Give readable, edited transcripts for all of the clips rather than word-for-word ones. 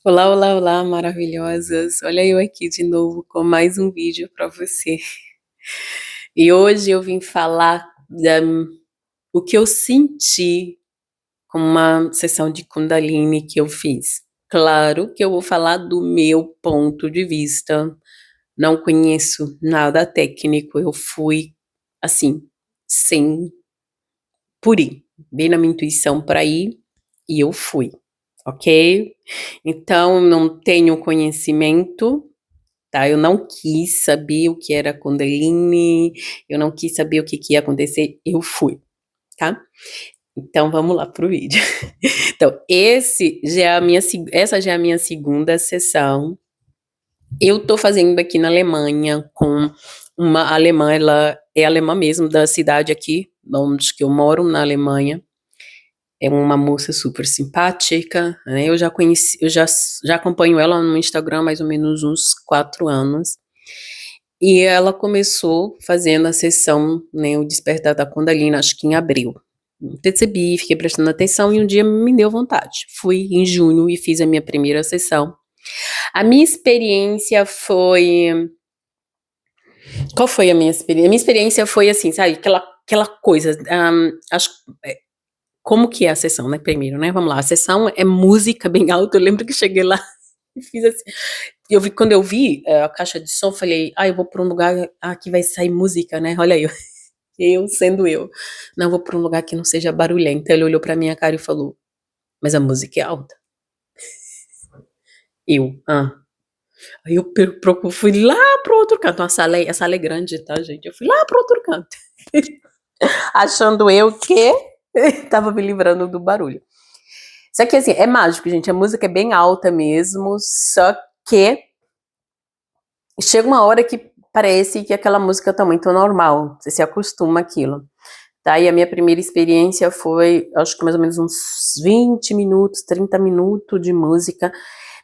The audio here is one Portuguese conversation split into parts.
Olá, olá, olá, maravilhosas! Olha eu aqui de novo com mais um vídeo para você. E hoje eu vim falar o que eu senti com uma sessão de Kundalini que eu fiz. Claro que eu vou falar do meu ponto de vista. Não conheço nada técnico. Eu fui assim, sem por ir. Bem na minha intuição para ir e eu fui, ok? Então não tenho conhecimento. Tá, eu não quis saber o que era Kundalini, eu não quis saber o que que ia acontecer, eu fui, tá? Então vamos lá pro vídeo. Então, essa já é a minha segunda sessão. Eu tô fazendo aqui na Alemanha com uma alemã, ela é alemã mesmo, da cidade aqui, onde que eu moro, na Alemanha. É uma moça super simpática, né? Eu já conheci, já acompanho ela no Instagram há mais ou menos uns 4 anos. E ela começou fazendo a sessão, né, o Despertar da Kundalini, acho que em abril. Percebi, fiquei prestando atenção e um dia me deu vontade. Fui em junho e fiz a minha primeira sessão. A minha experiência foi. Qual foi a minha experiência? A minha experiência foi assim, sabe, aquela coisa. Acho, como que é a sessão, né? Primeiro, né? Vamos lá. A sessão é música bem alta. Eu lembro que cheguei lá e fiz assim. Quando eu vi a caixa de som, falei, eu vou para um lugar que vai sair música, né? Olha aí, eu sendo eu. Não, vou para um lugar que não seja barulhento. Ele olhou pra minha cara e falou, mas a música é alta. Eu. Aí eu fui lá pro outro canto. A sala é grande, tá, gente? Eu fui lá pro outro canto. Achando eu que tava me livrando do barulho. Só que assim, é mágico, gente. A música é bem alta mesmo, só que chega uma hora que parece que aquela música tá muito normal, você se acostuma àquilo. Tá, e a minha primeira experiência foi, acho que mais ou menos uns 20 minutos, 30 minutos de música.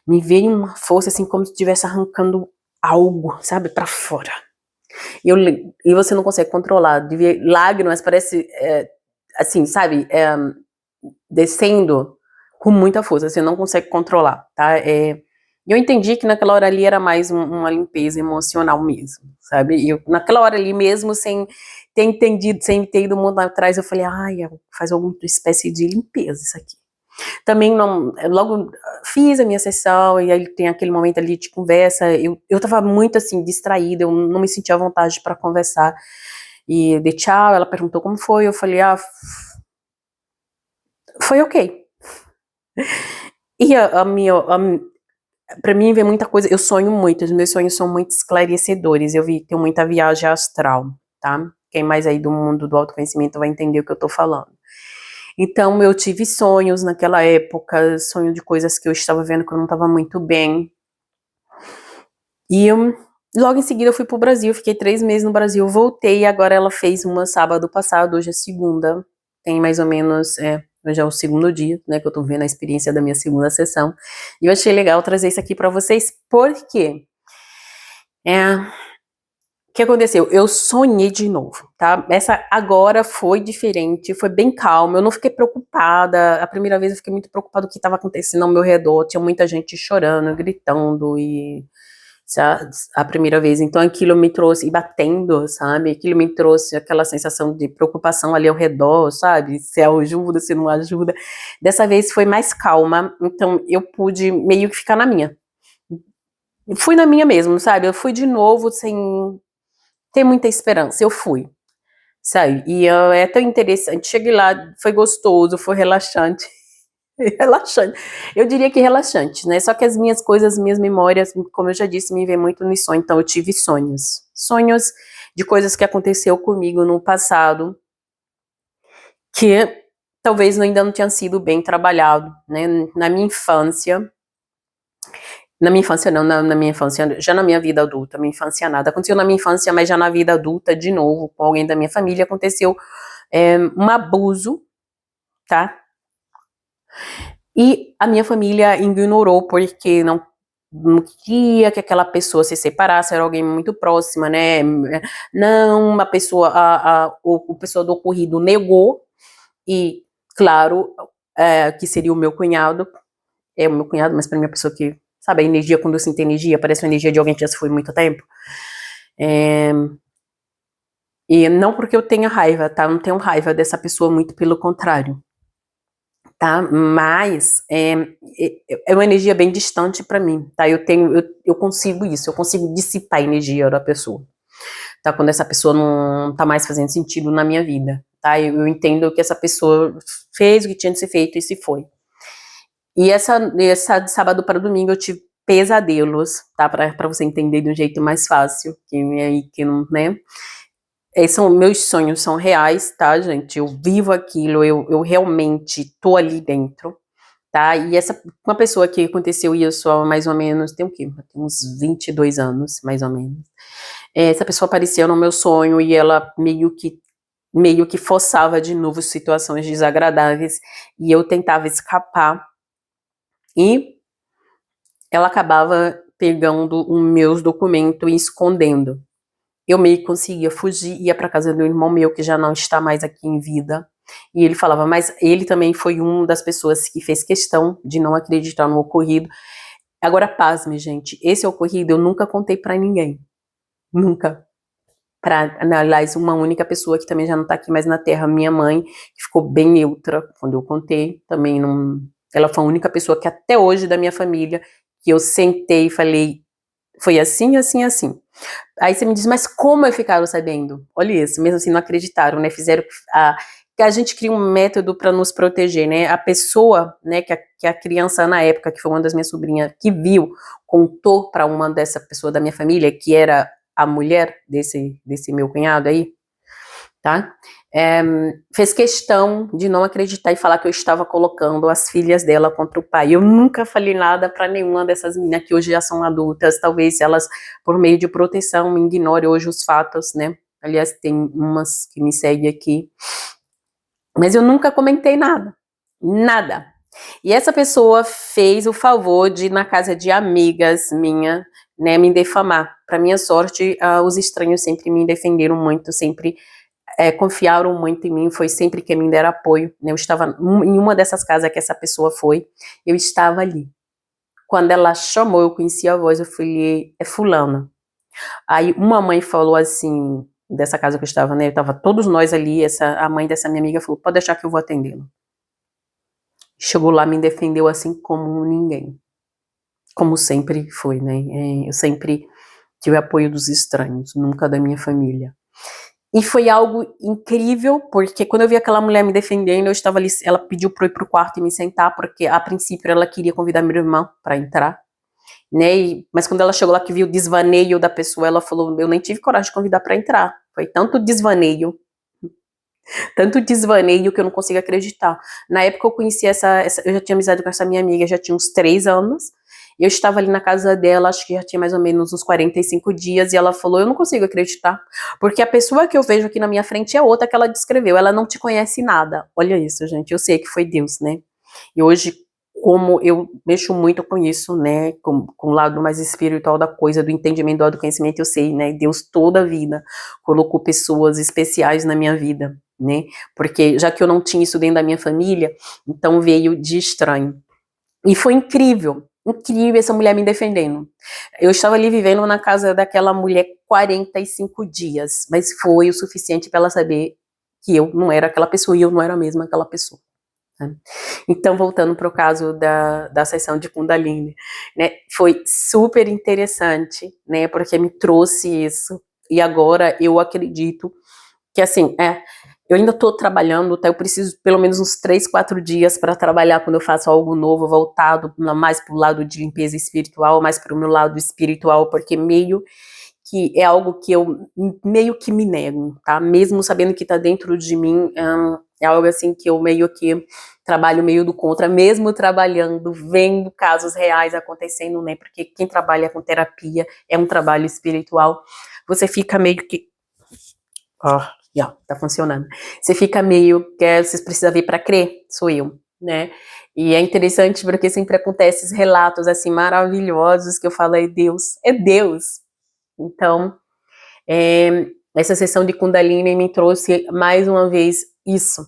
Me veio uma força, assim, como se estivesse arrancando algo, sabe, pra fora. E você não consegue controlar. De ver lágrimas, parece, assim, sabe, descendo com muita força. Você não consegue controlar, tá? Eu entendi que naquela hora ali era mais uma limpeza emocional mesmo, sabe? E naquela hora ali mesmo, sem ter entendido, sem ter ido muito atrás, eu falei, faz alguma espécie de limpeza isso aqui. Também não, logo fiz a minha sessão, e aí tem aquele momento ali de conversa, eu tava muito assim, distraída, eu não me sentia à vontade para conversar, e de tchau, ela perguntou como foi, eu falei, foi ok. E pra mim vem muita coisa, eu sonho muito, os meus sonhos são muito esclarecedores, tenho muita viagem astral, tá? Quem mais aí do mundo do autoconhecimento vai entender o que eu tô falando. Então eu tive sonhos naquela época, sonho de coisas que eu estava vendo que eu não estava muito bem. E logo em seguida eu fui pro Brasil, fiquei 3 meses no Brasil, voltei, agora ela fez uma sábado passado, hoje é segunda, tem mais ou menos, hoje é o segundo dia, né, que eu tô vendo a experiência da minha segunda sessão, e eu achei legal trazer isso aqui pra vocês, porque o que aconteceu? Eu sonhei de novo, tá? Essa agora foi diferente, foi bem calma, eu não fiquei preocupada. A primeira vez eu fiquei muito preocupada com o que estava acontecendo ao meu redor, tinha muita gente chorando, gritando, e a primeira vez, então aquilo me trouxe, e batendo, sabe? Aquilo me trouxe aquela sensação de preocupação ali ao redor, sabe? Se ajuda, se não ajuda. Dessa vez foi mais calma, então eu pude meio que ficar na minha. Fui na minha mesmo, sabe? Eu fui de novo sem ter muita esperança. Eu fui, sabe? E é tão interessante. Cheguei lá, foi gostoso, foi relaxante. Relaxante. Eu diria que relaxante, né? Só que as minhas coisas, minhas memórias, como eu já disse, me vem muito no sonho. Então eu tive sonhos. Sonhos de coisas que aconteceu comigo no passado, que talvez ainda não tinha sido bem trabalhado, né? Na minha infância. Na minha infância não, na minha infância, já na minha vida adulta, minha infância nada. Aconteceu na minha infância, mas já na vida adulta, de novo, com alguém da minha família, aconteceu um abuso, tá? E a minha família ignorou, porque não queria que aquela pessoa se separasse, era alguém muito próxima, né? Não, uma pessoa, o pessoa do ocorrido negou, e claro, que seria o meu cunhado, é o meu cunhado, mas pra mim é uma pessoa que, sabe, a energia, quando eu sinto energia, parece uma energia de alguém que já se foi muito tempo. E não porque eu tenha raiva, tá? Eu não tenho raiva dessa pessoa, muito pelo contrário, tá? Mas é uma energia bem distante pra mim, tá? Eu consigo isso, eu consigo dissipar a energia da pessoa, tá? Quando essa pessoa não tá mais fazendo sentido na minha vida, tá? Eu entendo que essa pessoa fez o que tinha de ser feito e se foi. E essa de sábado para domingo eu tive pesadelos, tá? Pra você entender de um jeito mais fácil, que não, né? Meus sonhos são reais, tá, gente? Eu vivo aquilo, eu realmente tô ali dentro, tá? E uma pessoa que aconteceu isso há mais ou menos, tem o quê? Tem uns 22 anos, mais ou menos. Essa pessoa apareceu no meu sonho e ela meio que forçava de novo situações desagradáveis e eu tentava escapar e ela acabava pegando os meus documentos e escondendo. Eu meio que conseguia fugir, ia para casa do irmão meu que já não está mais aqui em vida. E ele falava, mas ele também foi uma das pessoas que fez questão de não acreditar no ocorrido. Agora, pasme, gente, esse ocorrido eu nunca contei para ninguém. Nunca. Aliás, uma única pessoa que também já não tá aqui mais na Terra, minha mãe, que ficou bem neutra quando eu contei, também não. Ela foi a única pessoa que até hoje da minha família que eu sentei e falei, foi assim, assim, assim. Aí você me diz, mas como ficaram sabendo? Olha isso, mesmo assim não acreditaram, né? Fizeram que a gente cria um método para nos proteger, né? A pessoa, né, que a criança na época, que foi uma das minhas sobrinhas, que viu, contou para uma dessa pessoa da minha família, que era a mulher desse meu cunhado aí, tá? Fez questão de não acreditar e falar que eu estava colocando as filhas dela contra o pai. Eu nunca falei nada para nenhuma dessas meninas que hoje já são adultas, talvez elas, por meio de proteção, ignorem hoje os fatos, né? Aliás, tem umas que me seguem aqui. Mas eu nunca comentei nada. Nada. E essa pessoa fez o favor de ir na casa de amigas minha, né, me defamar. Para minha sorte, os estranhos sempre me defenderam muito, sempre confiaram muito em mim, foi sempre quem me deram apoio, né? Eu estava em uma dessas casas que essa pessoa foi, eu estava ali. Quando ela chamou, eu conheci a voz, eu falei, é fulana. Aí uma mãe falou assim, dessa casa que eu estava, né? Tava todos nós ali, a mãe dessa minha amiga falou, pode deixar que eu vou atendê-lo. Chegou lá, me defendeu assim como ninguém. Como sempre foi, né? Eu sempre tive apoio dos estranhos, nunca da minha família. E foi algo incrível, porque quando eu vi aquela mulher me defendendo, eu estava ali, ela pediu para eu ir pro quarto e me sentar, porque a princípio ela queria convidar meu irmão para entrar, né? Mas quando ela chegou lá que viu o desvaneio da pessoa, ela falou, eu nem tive coragem de convidar para entrar. Foi tanto desvaneio que eu não consigo acreditar. Na época eu conheci eu já tinha amizade com essa minha amiga, já tinha uns 3 anos, eu estava ali na casa dela, acho que já tinha mais ou menos uns 45 dias, e ela falou, eu não consigo acreditar, porque a pessoa que eu vejo aqui na minha frente é outra que ela descreveu, ela não te conhece nada. Olha isso, gente, eu sei que foi Deus, né? E hoje, como eu mexo muito com isso, né, com o lado mais espiritual da coisa, do entendimento, do autoconhecimento, eu sei, né, Deus toda a vida colocou pessoas especiais na minha vida, né, porque já que eu não tinha isso dentro da minha família, então veio de estranho. E foi incrível, incrível essa mulher me defendendo. Eu estava ali vivendo na casa daquela mulher 45 dias, mas foi o suficiente para ela saber que eu não era aquela pessoa e eu não era mesmo aquela pessoa. Né? Então, voltando para o caso da sessão de Kundalini, né, foi super interessante, né, porque me trouxe isso, e agora eu acredito que, assim, eu ainda estou trabalhando, tá? Eu preciso pelo menos uns 3, 4 dias para trabalhar quando eu faço algo novo, voltado mais para o lado de limpeza espiritual, mais para o meu lado espiritual, porque meio que é algo que eu meio que me nego, tá? Mesmo sabendo que está dentro de mim, é algo assim que eu meio que trabalho meio do contra, mesmo trabalhando, vendo casos reais acontecendo, né? Porque quem trabalha com terapia é um trabalho espiritual, você fica meio que tá funcionando. Você fica meio que vocês precisam ver para crer, sou eu, né? E é interessante porque sempre acontecem esses relatos assim maravilhosos que eu falo, é Deus, é Deus. Então, essa sessão de Kundalini me trouxe mais uma vez isso,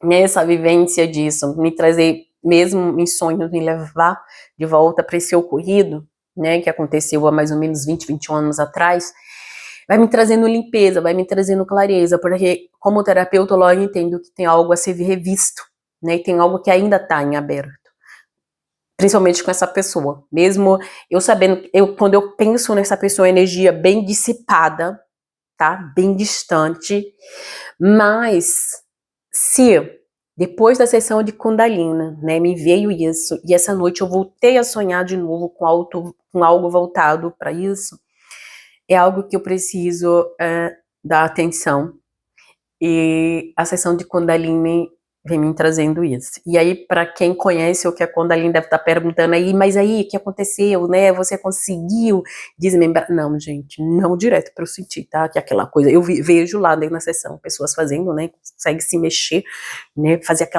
né? Essa vivência disso, me trazer mesmo em sonhos, me levar de volta para esse ocorrido, né, que aconteceu há mais ou menos 20, 21 anos atrás, vai me trazendo limpeza, vai me trazendo clareza, porque como terapeuta eu entendo que tem algo a ser revisto, né, e tem algo que ainda está em aberto, principalmente com essa pessoa, mesmo eu sabendo, quando eu penso nessa pessoa, energia bem dissipada, tá, bem distante, mas se depois da sessão de Kundalini, né, me veio isso, e essa noite eu voltei a sonhar de novo com algo voltado para isso, é algo que eu preciso dar atenção. E a sessão de Kundalini vem me trazendo isso. E aí, para quem conhece o que é Kundalini, deve estar perguntando aí, mas aí, o que aconteceu, né? Você conseguiu desmembrar? Não, gente, não direto para eu sentir, tá? Que é aquela coisa, eu vejo lá dentro na sessão, pessoas fazendo, né? Consegue se mexer, né? Fazer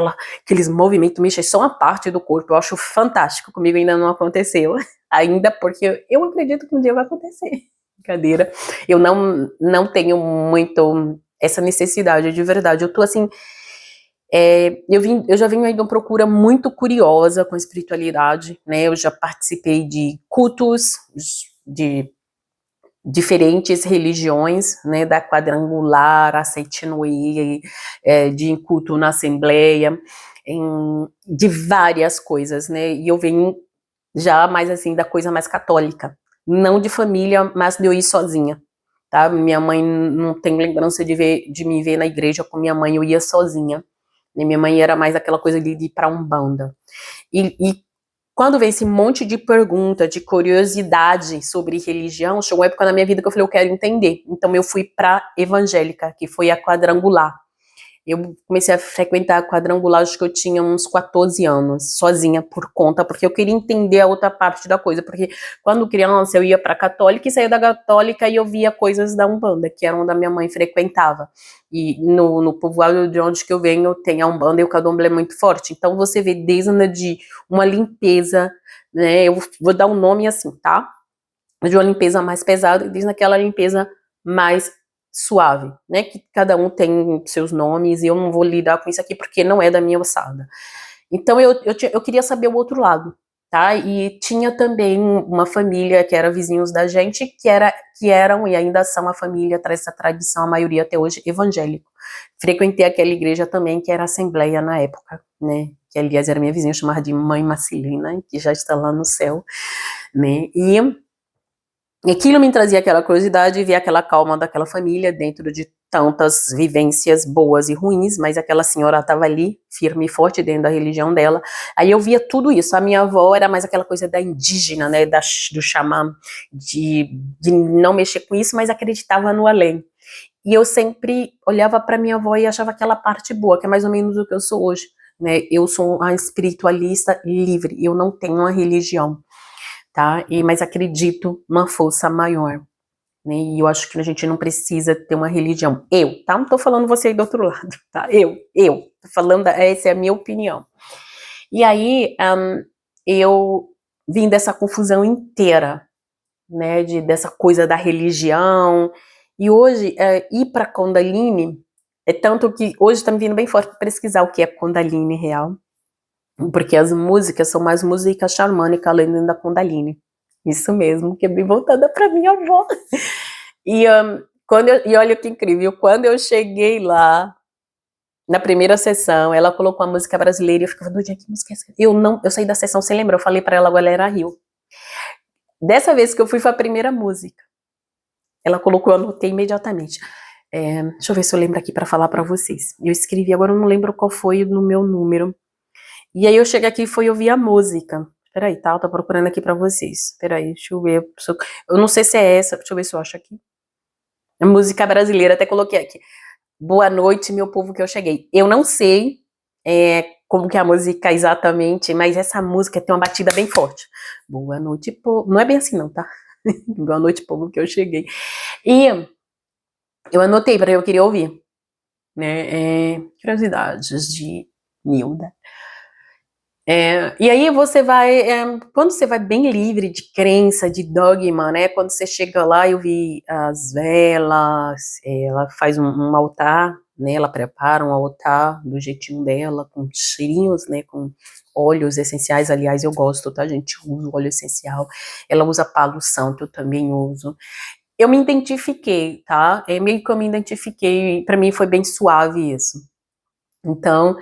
aqueles movimentos, mexer só uma parte do corpo, eu acho fantástico. Comigo ainda não aconteceu, ainda porque eu acredito que um dia vai acontecer. Brincadeira. Eu não tenho muito essa necessidade de verdade. Eu tô assim, eu já venho aí de uma procura muito curiosa com a espiritualidade, né? Eu já participei de cultos de diferentes religiões, né? Da quadrangular, a Seitinoe, de culto na Assembleia, de várias coisas, né? E eu venho já mais assim da coisa mais católica, não de família, mas de eu ir sozinha. Tá? Minha mãe não tem lembrança de me ver na igreja com minha mãe, eu ia sozinha. E minha mãe era mais aquela coisa de ir pra Umbanda. E quando vem esse monte de pergunta, de curiosidade sobre religião, chegou uma época na minha vida que eu falei, eu quero entender. Então eu fui pra evangélica, que foi a quadrangular. Eu comecei a frequentar a quadrangular, acho que eu tinha uns 14 anos, sozinha por conta, porque eu queria entender a outra parte da coisa, porque quando criança eu ia para a católica e saía da católica e eu via coisas da Umbanda, que era onde a minha mãe frequentava. E no povoado de onde que eu venho tem a Umbanda e o Candomblé muito forte, então você vê desde de uma limpeza, né, eu vou dar um nome assim, tá? De uma limpeza mais pesada e desde aquela limpeza mais suave, né, que cada um tem seus nomes e eu não vou lidar com isso aqui porque não é da minha ossada. Então eu queria saber o outro lado, tá? E tinha também uma família que era vizinhos da gente, que eram e ainda são a família, traz essa tradição, a maioria até hoje, evangélico. Frequentei aquela igreja também, que era a Assembleia na época, né? Que aliás era minha vizinha, chamava de Mãe Marcelina, que já está lá no céu, né? E aquilo me trazia aquela curiosidade e ver aquela calma daquela família dentro de tantas vivências boas e ruins, mas aquela senhora estava ali, firme e forte dentro da religião dela. Aí eu via tudo isso. A minha avó era mais aquela coisa da indígena, né, do xamã, de não mexer com isso, mas acreditava no além. E eu sempre olhava para minha avó e achava aquela parte boa, que é mais ou menos o que eu sou hoje, né? Eu sou uma espiritualista livre, eu não tenho uma religião, tá? Mas acredito numa força maior, né? E eu acho que a gente não precisa ter uma religião. Tá? Não tô falando você aí do outro lado, tá? Tô falando, essa é a minha opinião. E aí, eu vim dessa confusão inteira, né? Dessa coisa da religião. E hoje, ir para Kundalini, é tanto que hoje está me vindo bem forte para pesquisar o que é Kundalini real. Porque as músicas são mais música xamânica além da Kundalini. Isso mesmo, que é bem voltada para minha avó. E, e olha que incrível, quando eu cheguei lá, na primeira sessão, ela colocou a música brasileira e eu ficava, doidinha, que música é essa? Eu saí da sessão sem lembrar, eu falei para ela, a galera riu. Dessa vez que eu fui foi a primeira música. Ela colocou, eu anotei imediatamente. Deixa eu ver se eu lembro aqui para falar para vocês. Eu escrevi, agora eu não lembro qual foi no meu número. E aí eu cheguei aqui e fui ouvir a música. Peraí, tá? Eu tô procurando aqui pra vocês. Peraí, deixa eu ver. Eu não sei se é essa, deixa eu ver se eu acho aqui. A música brasileira, até coloquei aqui. Boa noite, meu povo, que eu cheguei. Eu não sei como que é a música exatamente, mas essa música tem uma batida bem forte. Boa noite, povo. Não é bem assim não, tá? Boa noite, povo, que eu cheguei. E eu anotei para eu queria ouvir, né? Curiosidades de Nilda. E aí você vai, quando você vai bem livre de crença, de dogma, né? Quando você chega lá, eu vi as velas, ela faz um altar, né? Ela prepara um altar do jeitinho dela, com cheirinhos, né? Com óleos essenciais, aliás, eu gosto, tá, gente? Eu uso óleo essencial. Ela usa Palo Santo, eu também uso. Eu me identifiquei, tá? Meio que eu me identifiquei, pra mim foi bem suave isso. Então,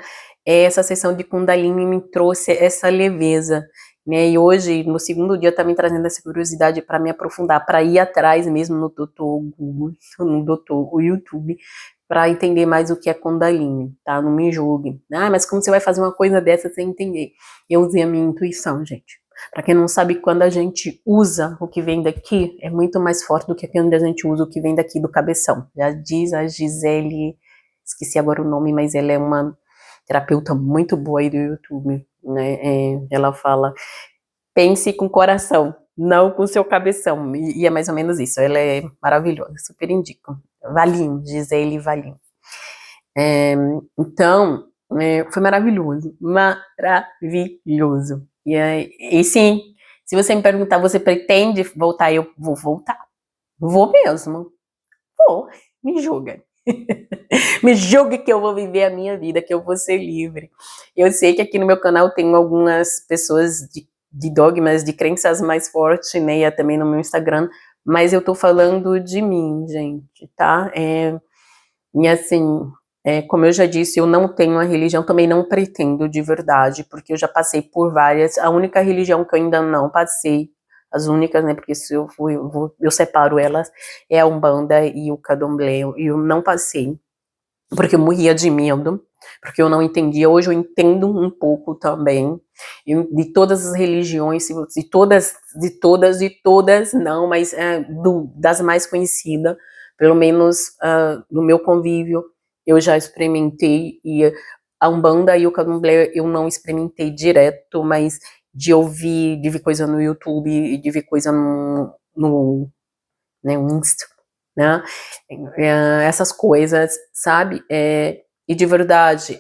essa sessão de Kundalini me trouxe essa leveza, né? E hoje, no segundo dia, tá me trazendo essa curiosidade para me aprofundar, para ir atrás mesmo no doutor Google, no doutor o YouTube, para entender mais o que é Kundalini, tá? Não me julgue. Ah, mas como você vai fazer uma coisa dessa sem entender? Eu usei a minha intuição, gente. Para quem não sabe, quando a gente usa o que vem daqui, é muito mais forte do que quando a gente usa o que vem daqui do cabeção. Já diz a Gisele, esqueci agora o nome, mas ela é uma terapeuta muito boa aí do YouTube, né? Ela fala, pense com o coração, não com o seu cabeção, e é mais ou menos isso. Ela é maravilhosa, super indico. Valim, Gisele Valim. Então, foi maravilhoso, maravilhoso. E sim, se você me perguntar, você pretende voltar? Eu vou voltar. Vou mesmo. Vou, me julga. Me julgue que eu vou viver a minha vida, que eu vou ser livre. Eu sei que aqui no meu canal tem algumas pessoas de dogmas, de crenças mais fortes, né, e também no meu Instagram, mas eu tô falando de mim, gente, tá? E assim, como eu já disse, eu não tenho uma religião, também não pretendo de verdade, porque eu já passei por várias. A única religião que eu ainda não passei, as únicas, né, porque se eu separo elas, é a Umbanda e o Candomblé, e eu não passei, porque eu morria de medo, porque eu não entendia. Hoje eu entendo um pouco também, de todas as religiões, de todas não, mas das mais conhecidas, pelo menos no meu convívio, eu já experimentei, e a Umbanda e o Candomblé eu não experimentei direto, mas de ouvir, de ver coisa no YouTube, e de ver coisa no né, Insta, né, essas coisas, sabe, e de verdade,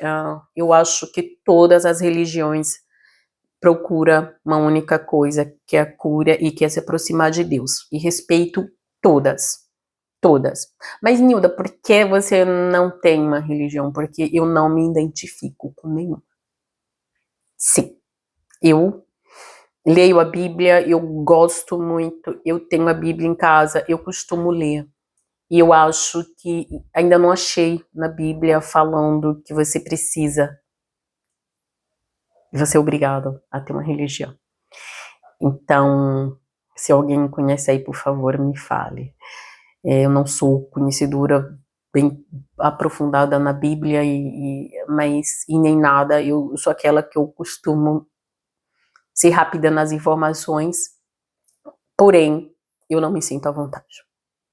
eu acho que todas as religiões procuram uma única coisa, que é a cura e que é se aproximar de Deus, e respeito todas, todas. Mas, Nilda, por que você não tem uma religião? Porque eu não me identifico com nenhuma. Sim, eu leio a Bíblia, eu gosto muito, eu tenho a Bíblia em casa, eu costumo ler. E eu acho que ainda não achei na Bíblia falando que você precisa, você é obrigado a ter uma religião. Então, se alguém conhece aí, por favor, me fale. Eu não sou conhecedora bem aprofundada na Bíblia, mas nem nada. Eu sou aquela que eu costumo ser rápida nas informações, porém, eu não me sinto à vontade.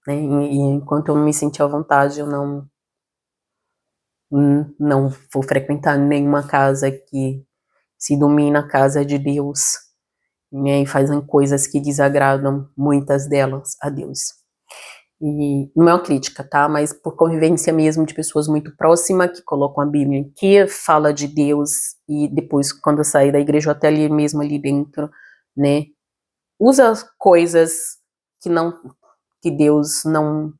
Né? E enquanto eu não me sentir à vontade, eu não vou frequentar nenhuma casa que se domina a casa de Deus, né, e fazem coisas que desagradam, muitas delas, a Deus. E não é uma crítica, tá? Mas por convivência mesmo de pessoas muito próximas que colocam a Bíblia, que fala de Deus, e depois, quando eu saí da igreja, até ali mesmo ali dentro, né, usa coisas que Deus não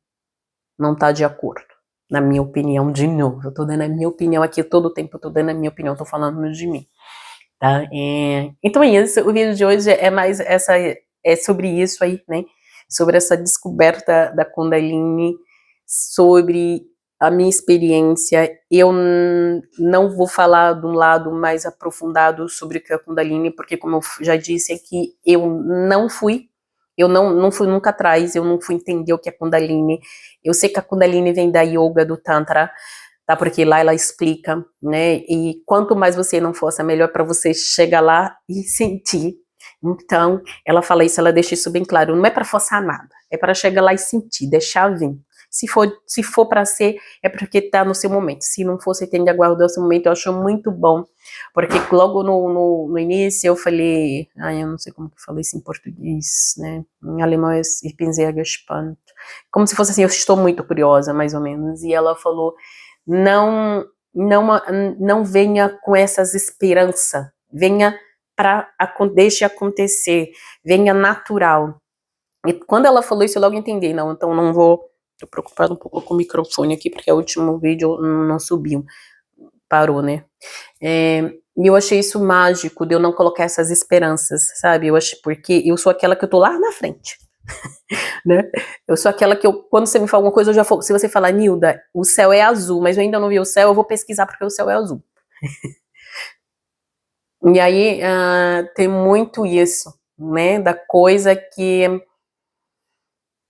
tá de acordo. Na minha opinião, de novo, eu tô dando a minha opinião aqui todo o tempo, eu tô dando a minha opinião, tô falando de mim, tá? Então é isso, o vídeo de hoje é mais sobre isso aí, né? Sobre essa descoberta da Kundalini, sobre a minha experiência. Eu não vou falar de um lado mais aprofundado sobre o que é a Kundalini, porque como eu já disse aqui, eu não fui nunca atrás, eu não fui entender o que é Kundalini. Eu sei que a Kundalini vem da Yoga, do Tantra, tá? Porque lá ela explica, né? E quanto mais você não força, melhor para você chegar lá e sentir. Então, ela fala isso, ela deixa isso bem claro. Não é para forçar nada, é para chegar lá e sentir, deixar vir. Se for para ser, é porque tá no seu momento. Se não for, você tem de aguardar o seu momento. Eu acho muito bom, porque logo no início eu falei, eu não sei como que eu falei isso em português, né? Em alemão é Ich bin sehr gespannt. Como se fosse assim, eu estou muito curiosa, mais ou menos. E ela falou, não venha com essas esperanças, venha deixe acontecer, venha natural. E quando ela falou isso, eu logo entendi, não, então não vou. Tô preocupada um pouco com o microfone aqui, porque o último vídeo não subiu, parou, né? E eu achei isso mágico, de eu não colocar essas esperanças, sabe? Eu acho, porque eu sou aquela que eu tô lá na frente, né? Eu sou aquela que quando você me fala alguma coisa, se você falar, Nilda, o céu é azul, mas eu ainda não vi o céu, eu vou pesquisar porque o céu é azul. E aí tem muito isso, né? Da coisa que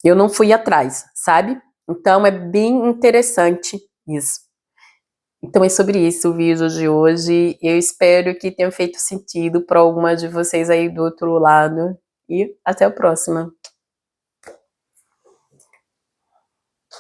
eu não fui atrás, sabe? Então é bem interessante isso. Então é sobre isso o vídeo de hoje. Eu espero que tenha feito sentido para alguma de vocês aí do outro lado. E até a próxima.